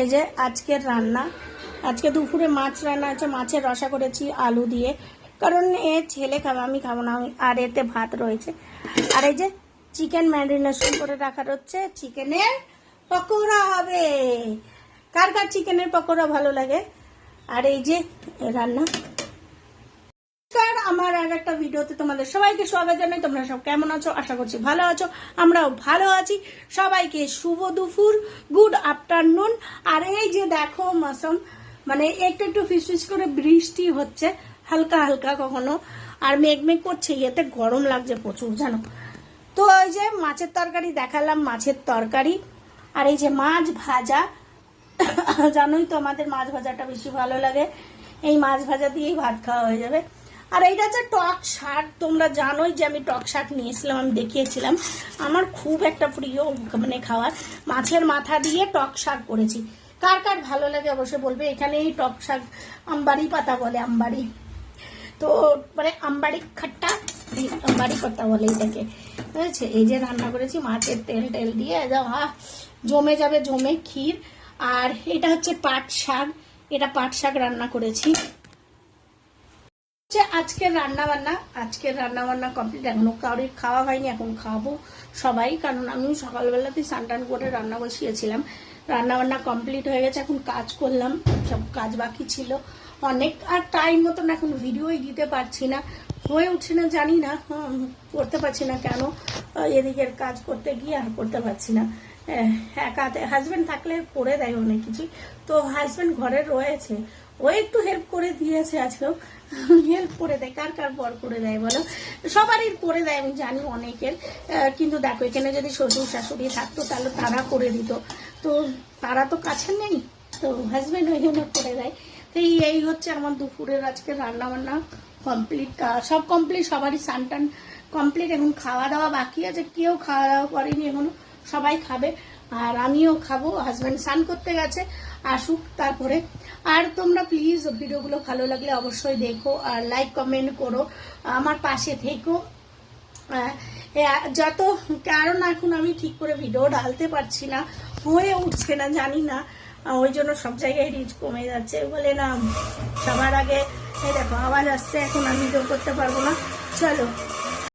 এই যে আজকের রান্না, আজকে দুপুরে মাছ রান্না আছে, মাছের রসা করেছি আলু দিয়ে, কারণ এ ছেলে খাবে, আমি খাবো না। আর এতে ভাত রয়েছে। আর এই যে চিকেন ম্যারিনেশন করে রাখা হচ্ছে, চিকেনের পকোড়া হবে। কার কার চিকেনের পকোড়া ভালো লাগে? আর এই যে রান্না। আমার আর একটা ভিডিওতে তোমাদের সবাইকে স্বাগত জানাই। তোমরা সব কেমন আছো? আশা করছি ভালো আছো, আমরাও ভালো আছি। সবাইকে শুভ দুপুর, গুড আফটারনুন। আর এই যে দেখো মৌসুম, মানে একটু একটু ফিসফিস করে বৃষ্টি হচ্ছে, হালকা হালকা কখনো, আর মেঘমেঘ করছে, এতে গরম লাগছে প্রচুর জানো। তো ওই যে মাছের তরকারি দেখালাম, মাছের তরকারি। আর এই যে মাছ ভাজা, জানোই তো আমাদের মাছ ভাজাটা বেশি ভালো লাগে। এই মাছ ভাজা দিয়েই ভাত খাওয়া হয়ে যাবে। আর এইটা হচ্ছে টক শাক। তোমরা জানোই যে আমি টক শাক নিয়েছিলাম, আমি দেখিয়েছিলাম, আমার খুব একটা প্রিয় মানে খাওয়ার। মাছের মাথা দিয়ে টক শাক করেছি, কার কার ভালো লাগে অবশ্যই বলবে। এখানে এই টক শাক আমবাড়ি পাতা বলে, আমবাড়ি, তো মানে আমবাড়ি খাট্টা, আমবাড়ি পাতা বলে এটাকে, বুঝেছে। এই যে রান্না করেছি মাছের তেল টেল দিয়ে, একদম জমে যাবে, জমে ক্ষীর। আর এটা হচ্ছে পাট শাক, এটা পাট শাক রান্না করেছি। আজকের রান্না বান্না কমপ্লিট। এখনো কারোর খাওয়া হয়নি, এখন খাবো সবাই, কারণ আমি সকালবেলাতে স্নান করে রান্না বসিয়েছিলাম। রান্না বান্না কমপ্লিট হয়ে গেছে, এখন কাজ করলাম, সব কাজ বাকি ছিল অনেক। আর টাইম মতন এখন ভিডিওই দিতে পারছি না, হয়ে উঠছে না, জানি না করতে পারছি না কেন। এদিকের কাজ করতে গিয়ে আর করতে পারছি না। একাতে হাজব্যান্ড থাকলে করে দেয় অনেক কিছু, তো হাজব্যান্ড ঘরে রয়েছে, ও একটু হেল্প করে দিয়েছে আজকেও, হেল্প করে দেয়। কার কার বর করে দেয় বলো? সবারই করে দেয় আমি জানি, অনেকের। কিন্তু দেখো এখানে যদি শ্বশুর শাশুড়ি থাকতো তাহলে তারা করে দিত, তো তারা তো কাছে নেই, তো হাজব্যান্ড ওই জন্য করে দেয়। তো এই হচ্ছে আমার দুপুরের আজকে রান্না বান্না কমপ্লিট, সব কমপ্লিট, সবারই স্নান টান কমপ্লিট। এখন খাওয়া দাওয়া বাকি আছে, কেউ খাওয়া দাওয়া করেনি এখনো, সবাই খাবে আর আমিও খাবো। হাজব্যান্ড স্নান করতে গেছে, আসুক তারপরে। আর তোমরা প্লিজ ভিডিওগুলো ভালো লাগলে অবশ্যই দেখো, আর লাইক কমেন্ট করো, আমার পাশে থেকো। যত কারণ এখন আমি ঠিক করে ভিডিও ঢালতে পারছি না, হয়ে উঠছে না, জানি না, ওই জন্য সব জায়গায় রিচ কমে যাচ্ছে বলে না। সবার আগে এই দেখো আওয়াজ আসছে, এখন আমি ভিডিও করতে পারবো না। চলো।